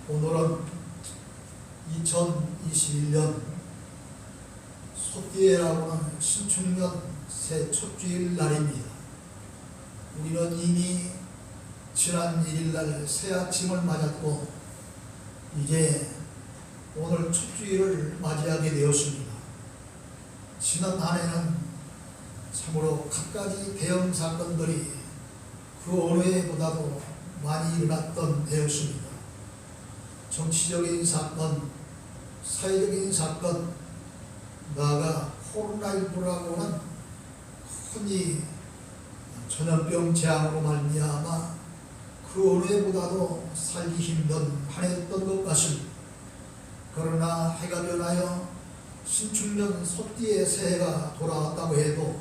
오늘은 2021년 소띠에라고 하는 신축년 새 첫주일 날입니다. 우리는 이미 지난 1일날 새 아침을 맞았고 이제 오늘 첫주일을 맞이하게 되었습니다. 지난 한 해는 참으로 갖가지 대형 사건들이 그 어느 해보다도 많이 일어났던 해였습니다. 정치적인 사건, 사회적인 사건, 나아가 코로나19라고 하는 흔히 전염병 재앙으로 말미암아 그 어느 해보다도 살기 힘든 한 해였던 것 같습니다. 그러나 해가 변하여 신축년 소띠의 새해가 돌아왔다고 해도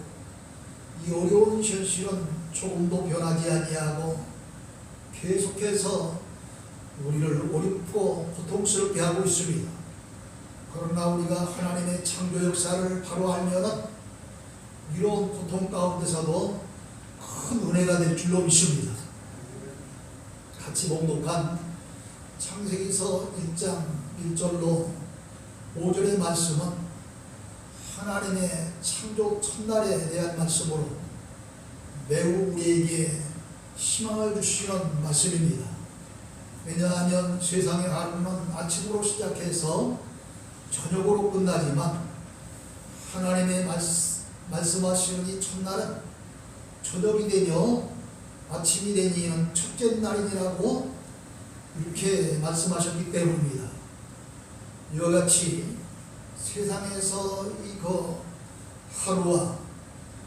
이 어려운 현실은 조금도 변하지 아니하고 계속해서 우리를 어렵고 고통스럽게 하고 있습니다. 그러나 우리가 하나님의 창조 역사를 바로 알면은 이런 고통 가운데서도 큰 은혜가 될 줄로 믿습니다. 같이 봉독한 창세기서 1장 1절로 5절의 말씀은 하나님의 창조 첫날에 대한 말씀으로 매우 우리에게 희망을 주시는 말씀입니다. 왜냐하면 세상의 하루는 아침으로 시작해서 저녁으로 끝나지만 하나님의 말씀하시는 이 첫날은 저녁이 되며 아침이 되니는 첫째 날이라고 이렇게 말씀하셨기 때문입니다. 이와 같이 세상에서 그 하루와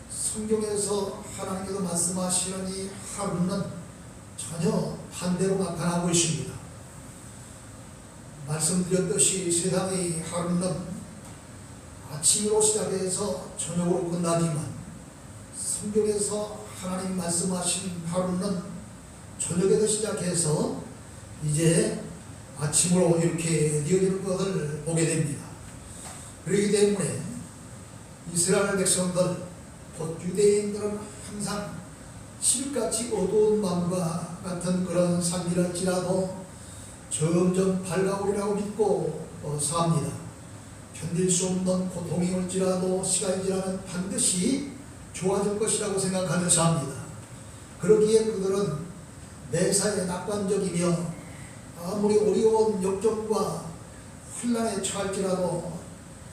성경에서 하나님께서 말씀하시는 이 하루는 전혀 반대로 나타나고 있습니다. 말씀드렸듯이 세상의 하루는 아침으로 시작해서 저녁으로 끝나지만 성경에서 하나님 말씀하신 하루는 저녁에서 시작해서 이제 아침으로 이렇게 이어지는 것을 보게 됩니다. 그렇기 때문에 이스라엘 백성들, 곧 유대인들은 항상 실같이 어두운 밤과 같은 그런 삶이랄지라도 점점 밝아오리라고 믿고 삽니다. 견딜 수 없는 고통이 올지라도 시간이 지나면 반드시 좋아질 것이라고 생각하며 삽니다. 그러기에 그들은 매사에 낙관적이며 아무리 어려운 역경과 혼란에 처할지라도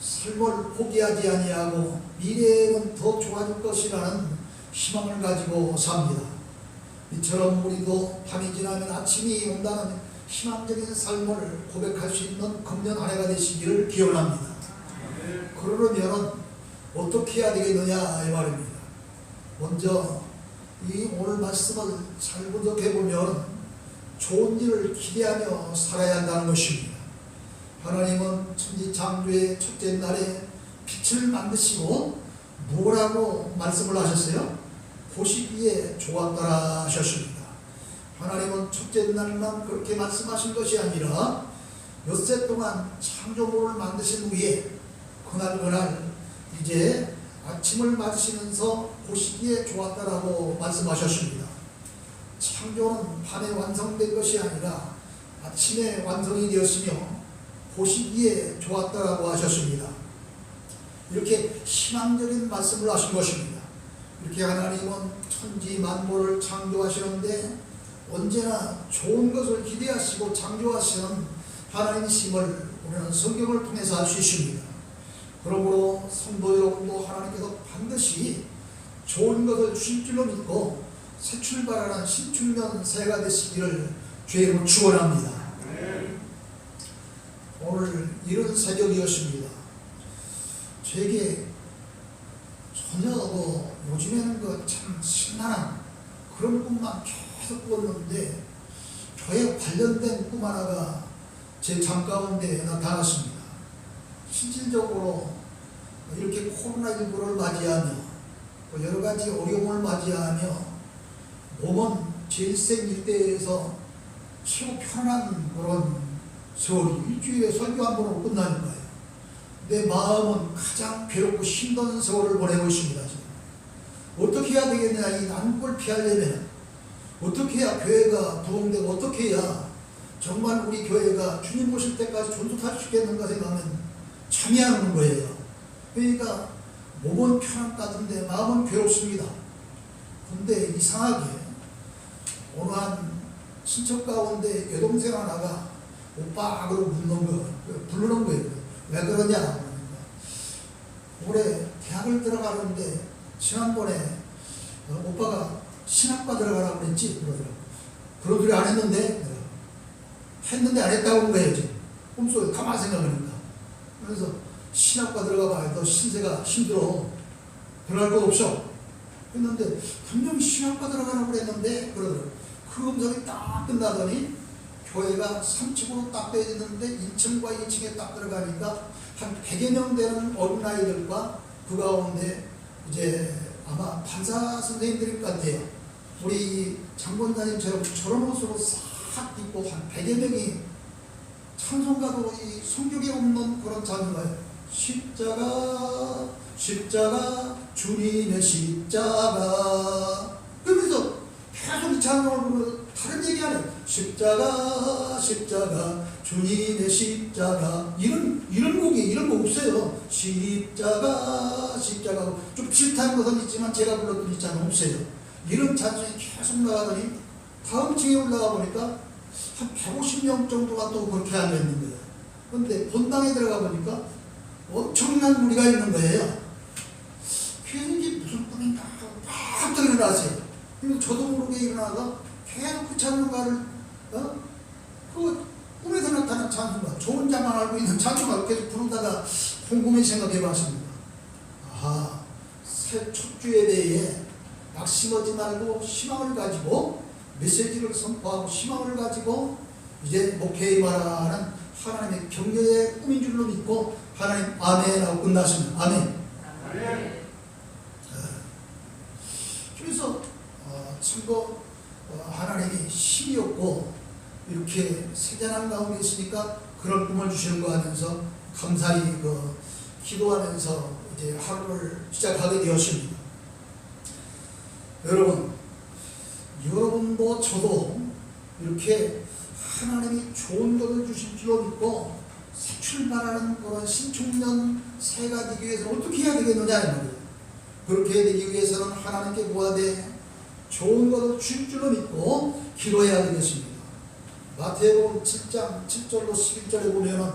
삶을 포기하지 아니하고 미래에는 더 좋아질 것이라는 희망을 가지고 삽니다. 이처럼 우리도 밤이 지나면 아침이 온다는 희망적인 삶을 고백할 수 있는 금년 한 해가 되시기를 기원합니다. 그러려면 어떻게 해야 되겠느냐 이 말입니다. 먼저 이 오늘 말씀을 잘 분석해 보면 좋은 일을 기대하며 살아야 한다는 것입니다. 하나님은 천지 창조의 첫째 날에 빛을 만드시고 뭐라고 말씀을 하셨어요? 보시기에 좋았더라 하셨습니다. 하나님은 첫째 날만 그렇게 말씀하신 것이 아니라 엿새 동안 창조물을 만드신 후에 그날 이제 아침을 맞으시면서 보시기에 좋았다라고 말씀하셨습니다. 창조는 밤에 완성된 것이 아니라 아침에 완성이 되었으며 보시기에 좋았다라고 하셨습니다. 이렇게 희망적인 말씀을 하신 것입니다. 이렇게 하나님은 천지 만물을 창조하시는데 언제나 좋은 것을 기대하시고 창조하시는 하나님이심을 우리는 성경을 통해서 알 수 있습니다. 그러므로 성도 여러분도 하나님께서 반드시 좋은 것을 주실 줄로 믿고 새 출발하는 신축년 새해가 되시기를 주의 이름으로 축원합니다. 오늘 이런 새벽이었습니다. 제게 전혀 요즘에는 참 신나는 그런 꿈만 계속 꿨는데 저에 관련된 꿈 하나가 제 잠 가운데 나타났습니다. 실질적으로 이렇게 코로나19를 맞이하며 여러 가지 어려움을 맞이하며 몸은 제 일생 일대에서 최고 편안한 그런 세월이 일주일에 설교 한 번으로 끝나는 거예요. 내 마음은 가장 괴롭고 힘든 세월을 보내고 있습니다. 지금. 어떻게 해야 되겠냐, 이 난국을 피하려면 어떻게 해야 교회가 부흥되고 어떻게 해야 정말 우리 교회가 주님 오실 때까지 존속할 수 있겠는가 생각하면 참이 안 오는 거예요. 그러니까 몸은 편안하던데 마음은 괴롭습니다. 근데 이상하게 어느 한 친척 가운데 여동생 하나가 오빠 그러고 부르는 거예요. 왜 그러냐 그러니까 올해 대학을 들어가는데 지난번에 오빠가 신학과 들어가라고 그랬지 그러더라고. 그런 소리 안 했는데 안 했다고 그런 거예요. 지금 꿈속에 가만히 생각하니까. 그래서 신학과 들어가 봐야 너 신세가 힘들어. 들어갈 거 없어. 했는데 분명히 신학과 들어가라고 그랬는데 그러더라고. 그 음성이 딱 끝나더니 교회가 3층으로 딱 되어 있는데 1층과 2층에 딱 들어가니까 한 100여 명 되는 어린아이들과 그 가운데 이제 아마 판사 선생님들일 것 같아요. 우리 장본사님처럼 저런 옷으로 싹 입고 한 100여 명이 찬송가도 이 성경에 없는 그런 찬송가예요. 십자가 십자가 주님의 십자가 그러면서 계속 이 찬송을 부르면서 다른 얘기 안 해요. 십자가 십자가 주님의 십자가 이런 곡이 이런 곡 없어요. 십자가 십자가 좀 비슷한 것은 있지만 제가 불렀던 있잖아요. 없어요. 이런 찬송이 계속 나가더니 다음 층에 올라가 보니까 한 150명 정도가 또 그렇게 앉아있는 거예요. 그런데 본당에 들어가 보니까 엄청난 무리가 있는 거예요. 그래서 이게 무슨 꿈인가 하고 딱 일어나세요. 그래서 저도 모르게 일어나서 계속 그 찬송가를 그 꿈에서 나타난 찬송가 저 혼자만 알고 있는 찬송가를 계속 부르다가 곰곰이 생각해 봤습니다. 아하, 새 첫 주에 대해 낙심하지 말고 희망을 가지고 메시지를 선포하고 희망을 가지고 이제 목회에 말하는 하나님의 격려의 꿈인 줄로 믿고 하나님 아멘하고 끝났습니다. 아멘. 그래서 참고 하나님이 힘이 없고 이렇게 세잔한 가운데 있으니까 그런 꿈을 주시는 거 하면서 감사히 기도하면서 이제 하루를 시작하게 되었습니다. 여러분도 저도 이렇게 하나님이 좋은 것을 주실 줄로 믿고 새 출발하는 그런 신축년 새가 되기 위해서는 어떻게 해야 되겠느냐 이 말이에요. 그렇게 되기 위해서는 하나님께 구하되 좋은 것을 주실 줄로 믿고 기도해야 되겠습니다. 마태복음 7장 7절로 11절에 보면은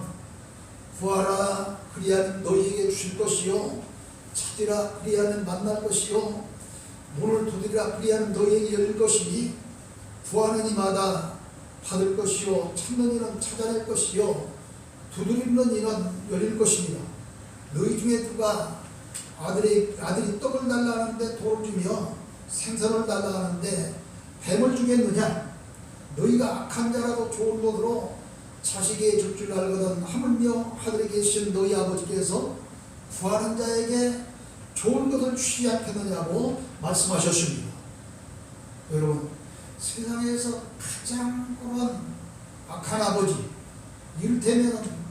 구하라 그리하면 너희에게 주실 것이요 찾으라 그리하면 만날 것이요 문을 두드리라 그리하면 너희에게 열릴 것이니 구하는 이마다 받을 것이요 찾는 이는 찾아낼 것이요 두드리는 이는 열릴 것입니다. 너희 중에 누가 아들이 떡을 달라 하는데 돌을 주며 생선을 달라 하는데 뱀을 주겠느냐? 너희가 악한 자라도 좋은 것으로 자식에게 줄 줄 알거든 하물며 하늘에 계신 너희 아버지께서 구하는 자에게 좋은 것을 주시지 않겠느냐고 말씀하셨습니다. 여러분 세상에서 가장 그런 악한 아버지 이를테면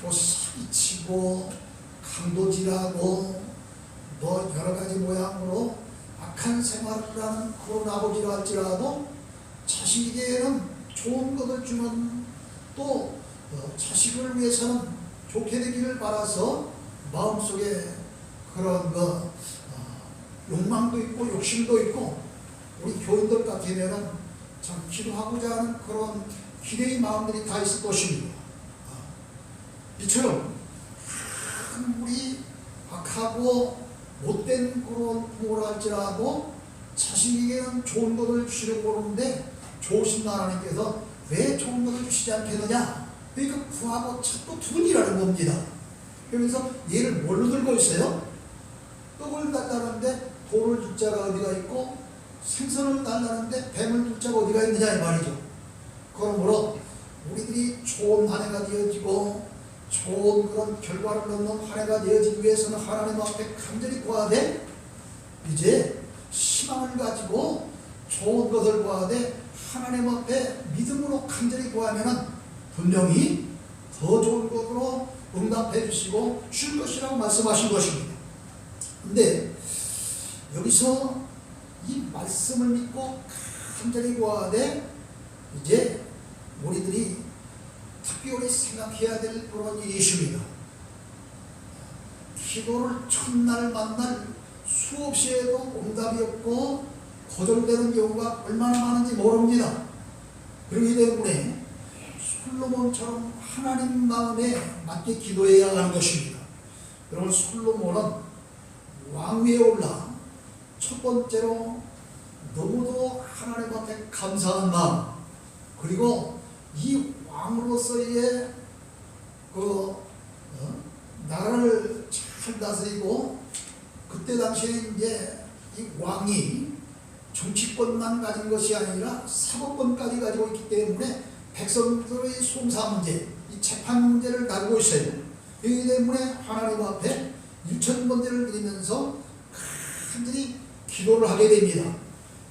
사기치고 강도질하고 여러가지 모양으로 악한 생활을 하는 그런 아버지라 할지라도 자식에게는 좋은 것을 주는 또 자식을 위해서는 좋게 되기를 바라서 마음속에 그런 욕망도 있고 욕심도 있고 우리 교인들 같으면은 참 기도하고자 하는 그런 기대의 마음들이 다 있을 것입니다. 이처럼 우리 악하고 못된 그런 부모라 할지라도 자식에게는 좋은 것을 주시려고 하는데 좋으신 하나님께서 왜 좋은 것을 주시지 않겠느냐? 그러니까 구하고 찾고 두근이라는 겁니다. 그래서 얘를 뭘로 들고 있어요? 떡을 달라는데 돌을 둘 자가 어디가 있고 생선을 달라는데 뱀을 둘 자가 어디가 있느냐 이 말이죠. 그러므로 우리들이 좋은 한 해가 되어지고 좋은 그런 결과를 얻는 한 해가 되어지기 위해서는 하나님 앞에 간절히 구하되 이제 희망을 가지고 좋은 것을 구하되 하나님 앞에 믿음으로 간절히 구하면 분명히 더 좋은 것으로 응답해 주시고 줄 것이라고 말씀하신 것입니다. 근데 여기서 이 말씀을 믿고 간절히 구하되 이제 우리들이 특별히 생각해야 될 그런 이슈입니다. 기도를 첫날 만날 수없이 해도 응답이 없고 거절되는 경우가 얼마나 많은지 모릅니다. 그렇기 때문에 솔로몬처럼 하나님 마음에 맞게 기도해야 하는 것입니다. 여러분, 솔로몬은 왕위에 올라 첫 번째로 너무도 하나님한테 감사한 마음, 그리고 이 왕으로서의 나라를 잘 다스리고, 그때 당시에 이제 이 왕이 정치권만 가진 것이 아니라 사법권까지 가지고 있기 때문에 백성들의 송사 문제, 이 재판 문제를 다루고 있어요. 그렇기 때문에 하나님 앞에 일천번제를 드리면서 간절히 기도를 하게 됩니다.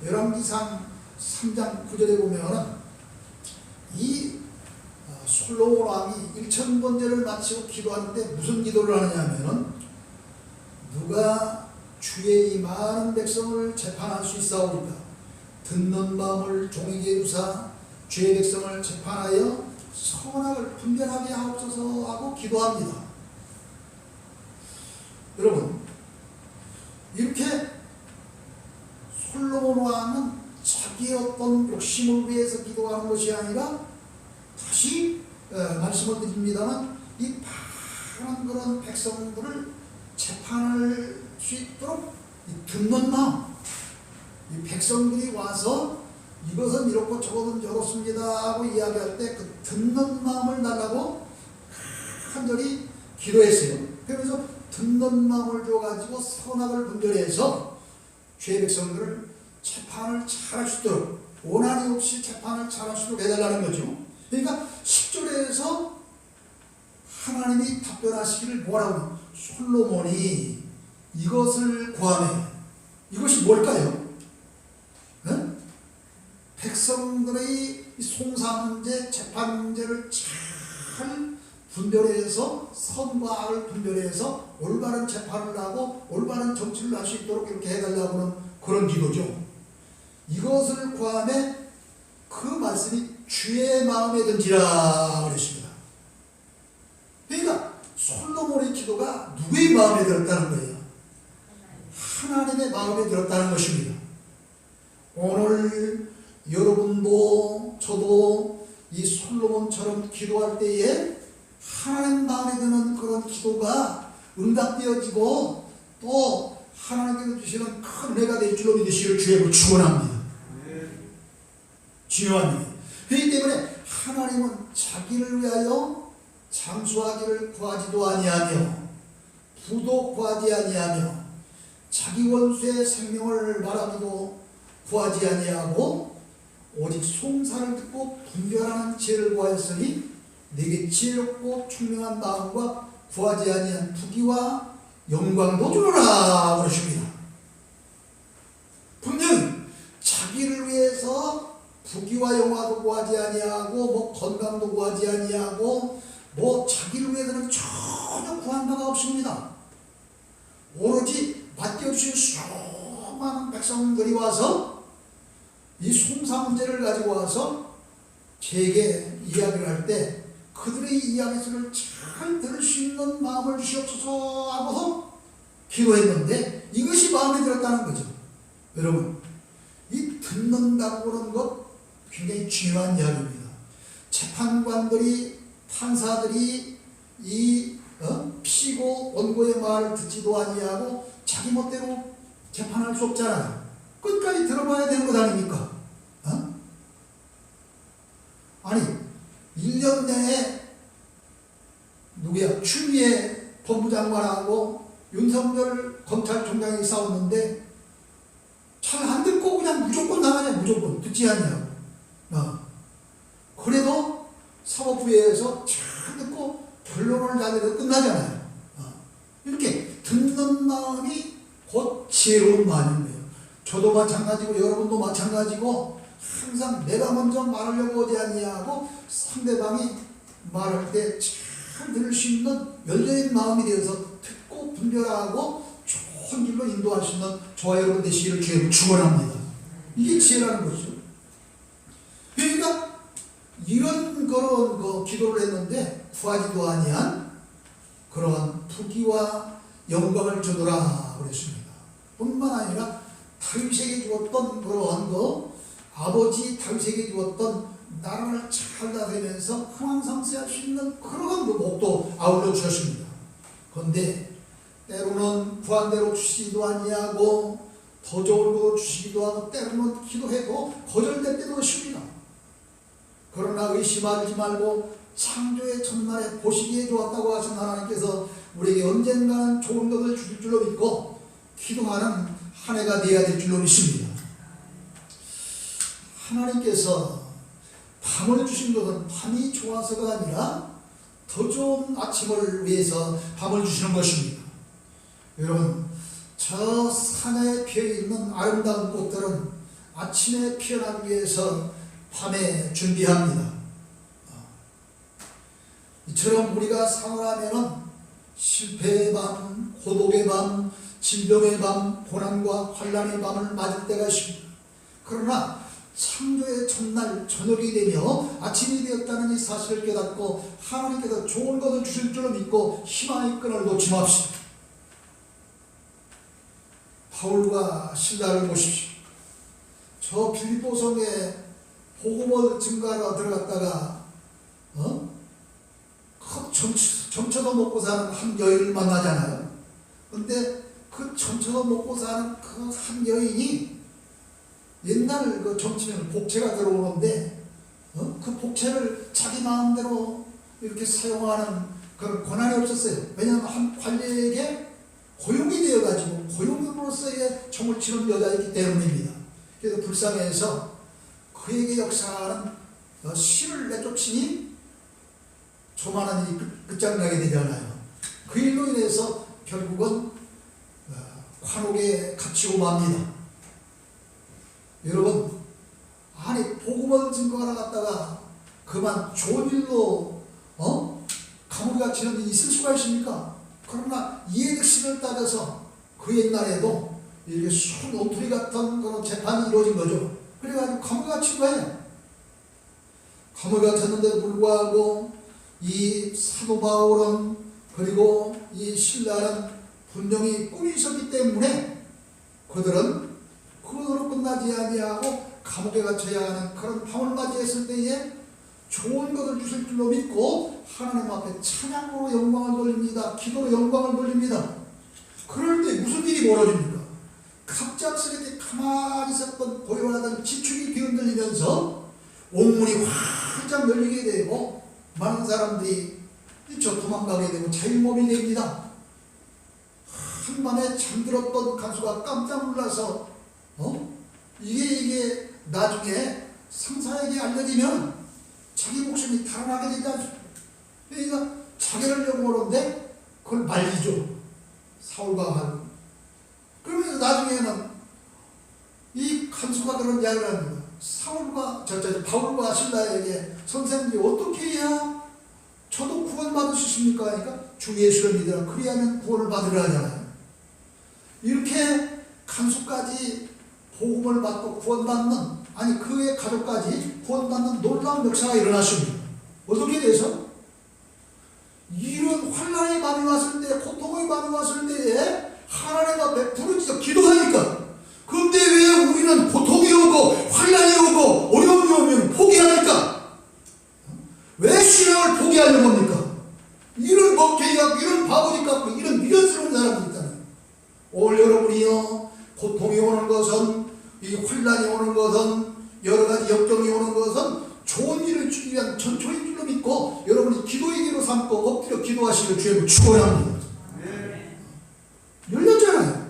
열왕기상 3장 9절에 보면은 이 솔로몬 왕이 일천번제를 마치고 기도하는데 무슨 기도를 하느냐 하면은, 누가 주의 이 많은 백성을 재판할 수 있사오리까? 듣는 마음을 종에게 주사 주의 백성을 재판하여 선악을 분별하게 하옵소서 하고 기도합니다. 여러분, 이렇게 솔로몬 왕은 자기의 어떤 욕심을 위해서 기도하는 것이 아니라, 다시 말씀을 드립니다만, 이 많은 그런 백성들을 재판할 수 있도록 듣는 마음, 이 백성들이 와서 이것은 이렇고 저것은 저렇습니다 하고 이야기할 때 그 듣는 마음을 달라고 간절히 기도했어요. 그래서 듣는 마음을 줘가지고 선악을 분별해서 죄 백성들을 재판을 잘할 수 있도록, 원한이 없이 재판을 잘할 수 있도록 해달라는 거죠. 그러니까 10절에서 하나님이 답변하시기를 뭐라고? 솔로몬이 이것을 구하네. 이것이 뭘까요? 네? 백성들의 송사 문제, 재판 문제를 잘 분별해서, 선과 악을 분별해서 올바른 재판을 하고 올바른 정치를 할 수 있도록 이렇게 해달라고 하는 그런 기도죠. 이것을 구하매 그 말씀이 주의 마음에 든지라 그랬습니다. 그러니까 솔로몬의 기도가 누구의 마음에 들었다는 거예요? 하나님의 마음에 들었다는 것입니다. 오늘 여러분도 저도 이 솔로몬처럼 기도할 때에 하나님 마음에 드는 그런 기도가 응답되어지고, 또 하나님께서 주시는 큰 은혜가 될 줄로 믿으시기를 주의 축원합니다. 중요한 일. 그렇기 때문에 하나님은 자기를 위하여 장수하기를 구하지도 아니하며 부도 구하지 아니하며 자기 원수의 생명을 말하기도 구하지 아니하고, 오직 송사를 듣고 분별하는 지혜를 구하였으니 내게 지혜롭고 총명한 마음과 구하지 아니한 부귀와 영광도 주노라 그러십니다. 분명히 자기를 위해서 부귀와 영화도 구하지 아니하고, 건강도 구하지 아니하고, 자기를 위해서는 전혀 구한 바가 없습니다. 오로지 맡겨주신 수많은 백성들이 와서 이 송사 문제를 가지고 와서 제게 이야기를 할 때 그들의 이야기를 잘 들을 수 있는 마음을 주시옵소서 하고서 기도했는데, 이것이 마음에 들었다는 거죠. 여러분, 이 듣는다고 그러는 것 굉장히 중요한 이야기입니다. 재판관들이, 판사들이 이 피고 원고의 말을 듣지도 아니하고 자기 멋대로 재판할 수 없잖아요. 끝까지 들어봐야 되는 것 아닙니까? 아니, 1년 내에 추미애 법무장관하고 윤석열 검찰총장이 싸웠는데 잘 안 듣고 그냥 무조건 나가냐, 무조건 듣지 않냐고. 그래도 사법부에서 잘 듣고 결론을 잘 내서 끝나잖아요. 이렇게 듣는 마음이 곧 지혜로운 마음인 거예요. 저도 마찬가지고 여러분도 마찬가지고, 항상 내가 먼저 말하려고 하지 아니하고 상대방이 말할 때 잘 들을 수 있는 열려있는 마음이 되어서 듣고 분별하고 좋은 길로 인도할 수 있는 저와 여러분 되시기를 주의 축원합니다. 이게 지혜라는 거죠. 그러니까 이런 그런 기도를 했는데 구하지도 아니한 그러한 부귀와 영광을 주노라 그랬습니다. 뿐만 아니라 다윗에게 주었던 그러한 아버지 다윗에게 주었던 나라를 잘 다스리면서 흥왕성쇠할 수 있는 그런 목도 아울러 주셨습니다. 그런데 때로는 구한대로 주시기도 아니하고 더 좋은 거 주시기도 하고 때로는 기도해도 거절될 때도 있습니다. 그러나 의심하지 말고 창조의 첫날에 보시기에 좋았다고 하신 하나님께서 우리에게 언젠가는 좋은 것을 주실 줄로 믿고 기도하는 한 해가 되어야 될 줄로 믿습니다. 하나님께서 밤을 주신 것은 밤이 좋아서가 아니라 더 좋은 아침을 위해서 밤을 주시는 것입니다. 여러분, 저 산에 피어있는 아름다운 꽃들은 아침에 피어나기 위해서 밤에 준비합니다. 이처럼 우리가 생활하면은 실패의 밤, 고독의 밤, 질병의 밤, 고난과 환난의 밤을 맞을 때가 있습니다. 그러나 창조의 첫날 저녁이 되며 아침이 되었다는 이 사실을 깨닫고 하나님께서 좋은 것을 주실 줄을 믿고 희망의 끈을 놓지 맙시다. 바울과 실라를 보십시오. 저 빌립보 성에 복음을 증거하러 들어갔다가 점쳐서 먹고 사는 한 여인을 만나잖아요. 근데 그 점쳐서 먹고 사는 그 한 여인이 옛날 그 점치면 복채가 들어오는데 그 복채를 자기 마음대로 이렇게 사용하는 그런 권한이 없었어요. 왜냐하면 한 관리에게 고용이 되어가지고 고용으로서의 점을 치는 여자이기 때문입니다. 그래서 불쌍해서 그에게 역사하는 씨를 내쫓으니 조만한 일이 끝장나게 되잖아요. 그 일로 인해서 결국은 관옥에 갇히고 맙니다. 여러분, 아니 복음을 증거하러 갔다가 그만 좋은 일로 감옥에 갇히는 일이 있을 수가 있습니까? 그러나 이해득실을 따져서 그 옛날에도 이렇게 순 엉터리 같은 그런 재판이 이루어진 거죠. 그래가지고 감옥에 갇힌 거예요. 감옥에 갇혔는데도 불구하고 이 사도 바울은 그리고 이 신라는 분명히 꿈이 있었기 때문에 그들은 그것으로 끝나지 아니하고 감옥에 갇혀야 하는 그런 밤을 맞이했을 때에 좋은 것을 주실 줄로 믿고 하나님 앞에 찬양으로 영광을 돌립니다. 기도로 영광을 돌립니다. 그럴 때 무슨 일이 벌어집니까? 갑작스럽게 가만히 있었던 고요하던 지축이 뒤흔들리면서 옥문이 활짝 열리게 되고 많은 사람들이 뛰쳐 도망가게 되고 자유몸이 됩니다. 한밤에 잠들었던 간수가 깜짝 놀라서 이게 나중에 상사에게 알려지면 자기 목숨이 달아나게 되지 않습니까? 그러니까 자기를 영원한데 그걸 말리죠. 사울과 하루. 그러면서 나중에는 이 간수가 그런 이야기를 합니다. 바울과 신라에게 선생님이 어떻게 해야 저도 구원받을 수 있습니까? 그러니까 주 예수를 믿으라. 그리하면 구원을 받으라 하잖아요. 이렇게 간수까지 복음을 받고 구원받는, 아니 그의 가족까지 구원받는 놀라운 역사가 일어났습니다. 어떻게 돼서? 이런 환난의 밤이 왔을 때, 고통의 밤이 왔을 때에 하나님 앞에 부르짖어 기도하니까. 그런데 왜 우리는 고통이 오고 환난이 오고 어려움이 오면 포기합니까? 왜 신앙을 포기하는 겁니까? 이런 먹개이 갖고 이런 바보짓 갖고 이런 미련스러운 사람들이 있잖아요. 오늘 여러분이요, 고통이 오는 것은, 이 환난이 오는 것은, 여러 가지 역경이 오는 것은 좋은 일을 주기 위한 전초인 줄로 믿고 여러분이 기도의 기로 삼고 엎드려 기도하시길 주님을 축원합니다. 네. 열렸잖아요.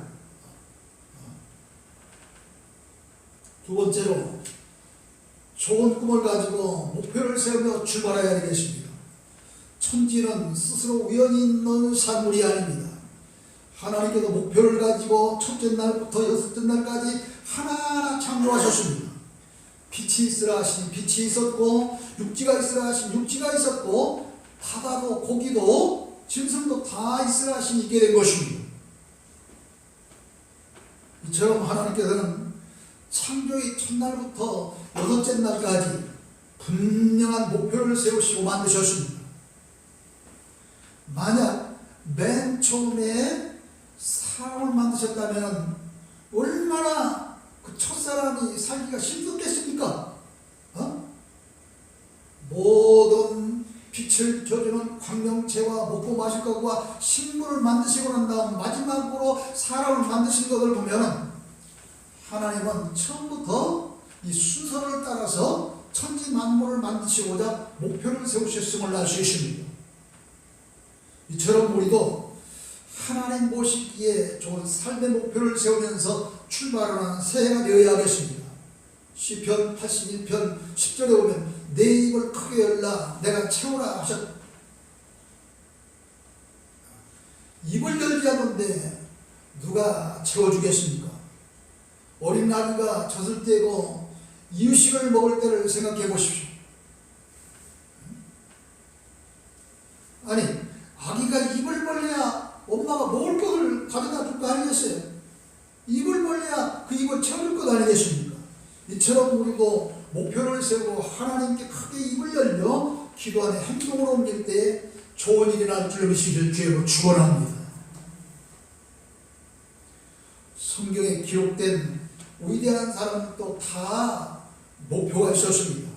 두 번째로 좋은 꿈을 가지고 목표를 세우며 출발해야 되겠습니다. 천지는 스스로 우연히 있는 산물이 아닙니다. 하나님께서 목표를 가지고 첫째 날부터 여섯째 날까지 하나하나 창조하셨습니다. 빛이 있으라 하시니 빛이 있었고, 육지가 있으라 하시니 육지가 있었고, 바다도 고기도 짐승도 다 있으라 하시니 있게 된 것입니다. 이처럼 하나님께서는 창조의 첫날부터 여섯째 날까지 분명한 목표를 세우시고 만드셨습니다. 만약 맨 처음에 사람을 만드셨다면 얼마나 그 첫사람이 살기가 힘들겠습니까? 모든 빛을 비춰주는 광명체와 먹고 마실 것과 식물을 만드시고 난 다음 마지막으로 사람을 만드신 것을 보면 하나님은 처음부터 이 순서를 따라서 천지 만물을 만드시고자 목표를 세우셨음을 알 수 있습니다. 이처럼 우리도 하나님 모시기에 좋은 삶의 목표를 세우면서 출발하는 새해가 되어야 하겠습니다. 시편 81편 10절에 보면 내 입을 크게 열라 내가 채우라 하셨다. 입을 열지 않는데 누가 채워주겠습니까? 어린 아기가 젖을 떼고 이유식을 먹을 때를 생각해 보십시오. 아니 아기가 입을 벌려야 엄마가 먹을 것을 가져다 줄 거 아니겠어요? 입을 벌려야 그 입을 채워줄 것 아니겠습니까? 이처럼 우리도 목표를 세우고 하나님께 크게 입을 열려 기도 안에 행동으로 옮길 때 좋은 일이 날 줄 믿으시길 주의로 축원합니다. 성경에 기록된 위대한 사람도 다 목표가 있었습니다.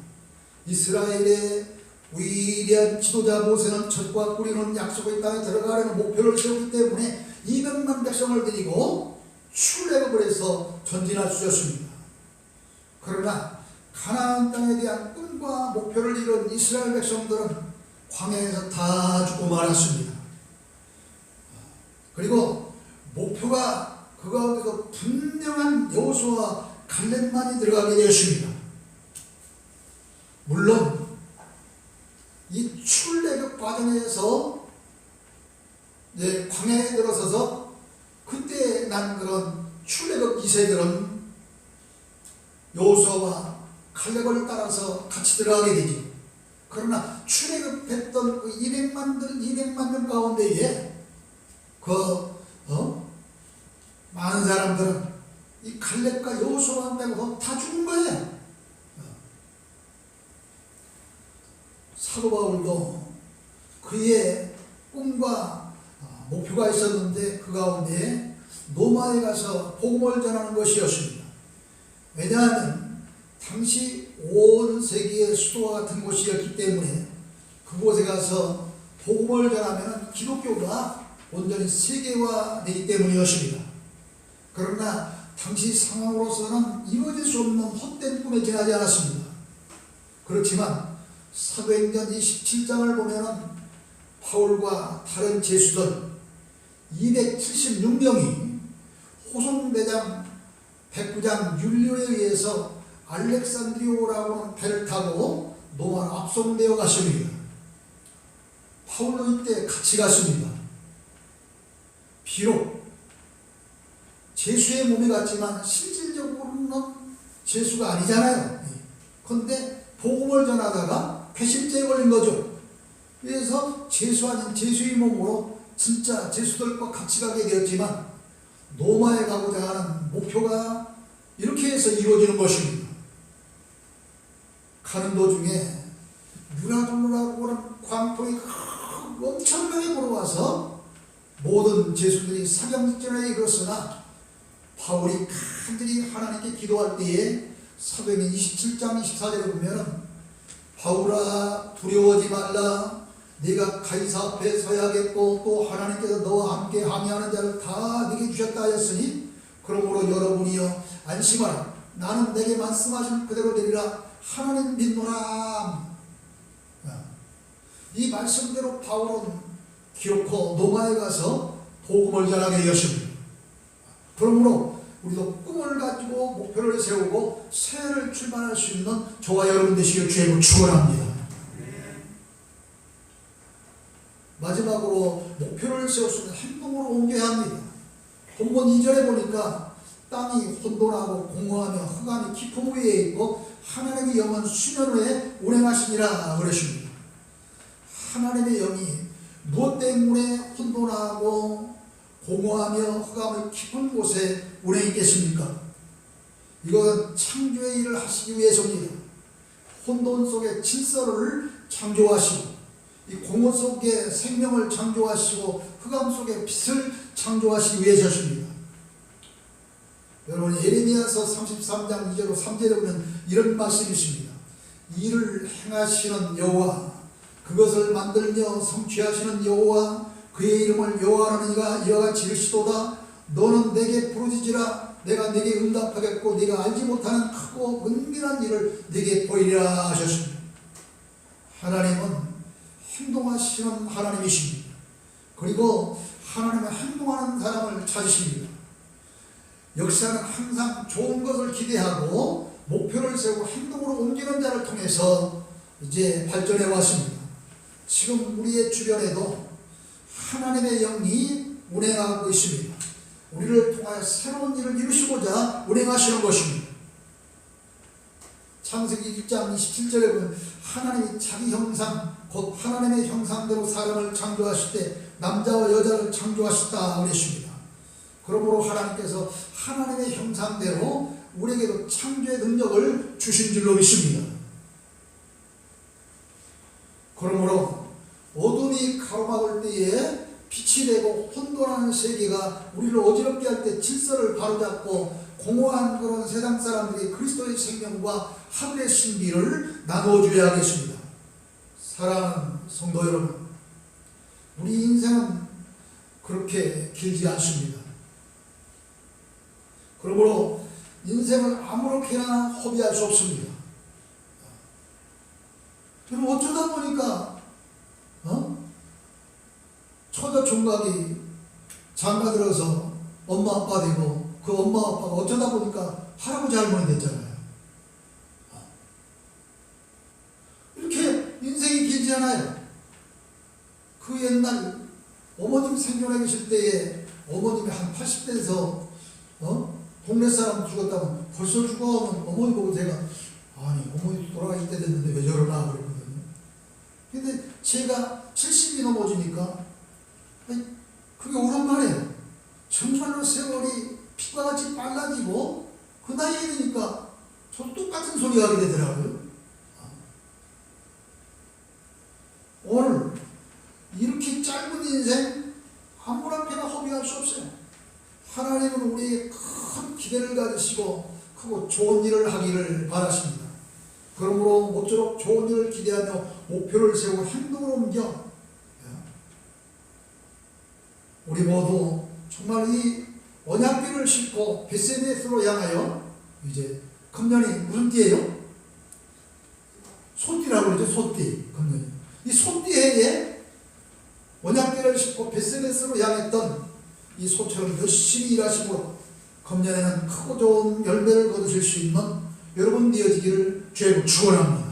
이스라엘의 위대한 지도자 모세는 젖과 꿀이는 약속의 땅에 들어가려는 목표를 세우기 때문에 200만 백성을 데리고 출애굽을 해서 전진할 수 있었습니다. 그러나 가나안 땅에 대한 꿈과 목표를 이룬 이스라엘 백성들은 광야에서 다 죽고 말았습니다. 그리고 목표가 그 가운데도 분명한 여호수아와 갈렙만이 들어가게 되었습니다. 물론 이 출애굽 과정에서 광야에 들어서서 그때 난 그런 출애굽 2세들은 여호수아와 갈렙을 따라서 같이 들어가게 되죠. 그러나 출애굽했던 그 200만 명 가운데에 많은 사람들은 이 갈렙과 여호수아만 빼고 다 죽은 거예요. 사도 바울도 그의 꿈과 목표가 있었는데 그 가운데 로마에 가서 복음을 전하는 것이었습니다. 왜냐하면 당시 온 세계의 수도와 같은 곳이었기 때문에 그곳에 가서 복음을 전하면 기독교가 온전히 세계화되기 때문이었습니다. 그러나 당시 상황으로서는 이루어질 수 없는 헛된 꿈에 지나지 않았습니다. 그렇지만 사도행전 27장을 보면 바울과 다른 제수들 276명이 호송대장 백부장 율리오에 의해서 알렉산드리오라고 하는 배를 타고 로마로 압송되어 갔습니다. 바울도 이때 같이 갔습니다. 비록 제수의 몸이 같지만 실질적으로는 제수가 아니잖아요. 그런데 복음을 전하다가 배신죄에 걸린 거죠. 그래서 제수 아닌 제수의 몸으로 진짜 제수들과 같이 가게 되었지만 로마에 가고자 하는 목표가 이렇게 해서 이루어지는 것입니다. 가는 도중에 유라돌라고 하는 광풍이 엄청나게 불어와서 모든 제수들이 사경직전에 이르렀으나 바울이 간절히 하나님께 기도할 때에 사도행전 27장 24절에 보면 바울아 두려워하지 말라 네가 가이사 앞에 서야겠고 또 하나님께서 너와 함께 항의하는 자를 다 네게 주셨다 하였으니 그러므로 여러분이여 안심하라 나는 내게 말씀하신 그대로 되리라 하나님 믿노라. 이 말씀대로 바울은 기어코 로마에 가서 복음을 전하게 되었습니다. 그러므로 우리도 꿈을 가지고 목표를 세우고 새해를 출발할 수 있는 저와 여러분 되시길 주의 축원합니다. 마지막으로 목표를 세웠으면 행동으로 옮겨야 합니다. 본문 2절에 보니까 땅이 혼돈하고 공허하며 흑암이 깊은 위에 있고 하나님의 영은 수면후에 운행하시니라 그러십니다. 하나님의 영이 무엇 때문에 혼돈하고 공허하며 흑암의 깊은 곳에 운행이 있겠습니까? 이건 창조의 일을 하시기 위해서입니다. 혼돈 속에 질서를 창조하시고 이 공허 속에 생명을 창조하시고 흑암 속에 빛을 창조하시기 위해서십니다. 여러분 예레미야서 33장 2절 3절에 보면 이런 말씀이 있습니다. 이를 행하시는 여호와 그것을 만들며 성취하시는 여호와 그의 이름을 여호와라는 이가 이와 같이 이르시도다. 너는 내게 부르짖으라. 내가 내게 응답하겠고 네가 알지 못하는 크고 은밀한 일을 네게 보이리라 하셨습니다. 하나님은 행동하시는 하나님이십니다. 그리고 하나님은 행동하는 사람을 찾으십니다. 역사는 항상 좋은 것을 기대하고 목표를 세우고 행동으로 옮기는 자를 통해서 이제 발전해 왔습니다. 지금 우리의 주변에도 하나님의 영이 운행하고 있습니다. 우리를 통하여 새로운 일을 이루시고자 운행하시는 것입니다. 창세기 1장 27절에 보면 하나님이 자기 형상 곧 하나님의 형상대로 사람을 창조하실 때 남자와 여자를 창조하셨다 그랬습니다. 그러므로 하나님께서 하나님의 형상대로 우리에게도 창조의 능력을 주신 줄로 믿습니다. 그러므로 어둠이 가로막을 때에 빛이 되고 혼돈하는 세계가 우리를 어지럽게 할 때 질서를 바로잡고 공허한 그런 세상 사람들이 그리스도의 생명과 하늘의 신비를 나누어줘야 하겠습니다. 사랑하는 성도 여러분, 우리 인생은 그렇게 길지 않습니다. 그러므로 인생을 아무렇게나 허비할 수 없습니다. 그럼 어쩌다 보니까 처자 총각이 장가 들어서 엄마 아빠 되고 그 엄마 아빠가 어쩌다 보니까 할아버지 할머니 됐잖아요. 이렇게 인생이 길지 않아요. 그 옛날 어머님 생존해 계실 때에 어머님이 한 80대에서 동네 사람 죽었다면 벌써 죽어가면 어머니 보고 제가 아니 어머니 돌아가실 때 됐는데 왜 저러나 그랬거든요. 근데 제가 70이 넘어지니까 그게 오랜만이에요. 정말로 세월이 피가 같이 빨라지고 그 나이에 되니까 저도 똑같은 소리 하게 되더라고요. 오늘 이렇게 짧은 인생 아무렇게나 허비할 수 없어요. 하나님은 우리에게 큰 기대를 가지시고 크고 좋은 일을 하기를 바라십니다. 그러므로 모쪼록 좋은 일을 기대하며 목표를 세우고 행동을 옮겨 우리 모두 정말 이 언약궤를 싣고 베세메스로 향하여 이제 금년이 무슨 띠예요? 소띠라고 그러죠. 소띠 금년이. 이 소띠해에 언약궤를 싣고 베세메스로 향했던 이 소처럼 열심히 일하시고 금년에는 크고 좋은 열매를 거두실 수 있는 여러분 되어지기를 주의 축원합니다.